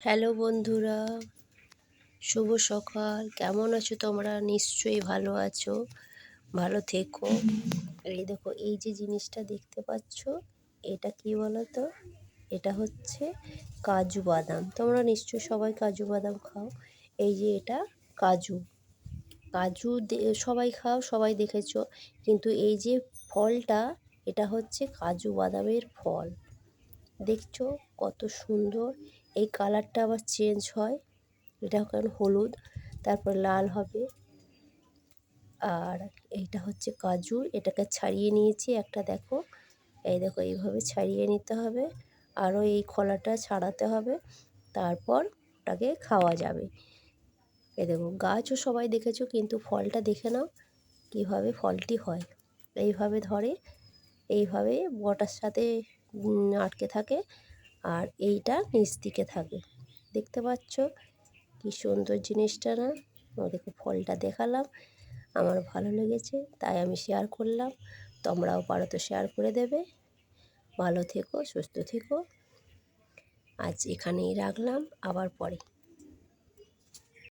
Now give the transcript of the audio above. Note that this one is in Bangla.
হ্যালো বন্ধুরা, শুভ সকাল। কেমন আছো তোমরা? নিশ্চয়ই ভালো আছো, ভালো থেকো। এই দেখো, এই যে জিনিসটা দেখতে পাচ্ছ, এটা কি বলো তো? এটা হচ্ছে কাজু বাদাম। তোমরা নিশ্চয়ই সবাই কাজু বাদাম খাও। এই যে এটা কাজু কাজু সবাই খাও, সবাই দেখেছো। কিন্তু এই যে ফলটা, এটা হচ্ছে কাজু বাদামের ফল। দেখছো কত সুন্দর? এই কালারটা আবার চেঞ্জ হয়। এটা এখন হলুদ, তারপর লাল হবে। আর এইটা হচ্ছে কাজু, এটাকে ছাড়িয়ে নিয়েছি একটা, দেখো। এই দেখো, এইভাবে ছাড়িয়ে নিতে হবে। আরও এই খোলাটা ছাড়াতে হবে, তারপর ওটাকে খাওয়া যাবে। এই দেখো, গাছও সবাই দেখেছো, কিন্তু ফলটা দেখে নাও কীভাবে ফলটি হয়। এইভাবে ধরে, এইভাবে বটার সাথে আটকে থাকে, আর এইটা নিচ দিকে থাকে। দেখতে পাচ্ছ কি সুন্দর জিনিসটা না? ওদেরকে ফলটা দেখালাম, আমার ভালো লেগেছে তাই আমি শেয়ার করলাম। তোমরাও পারো তো শেয়ার করে দেবে। ভালো থেকো, সুস্থ থেকো। আজ এখানেই রাখলাম, আবার পরে।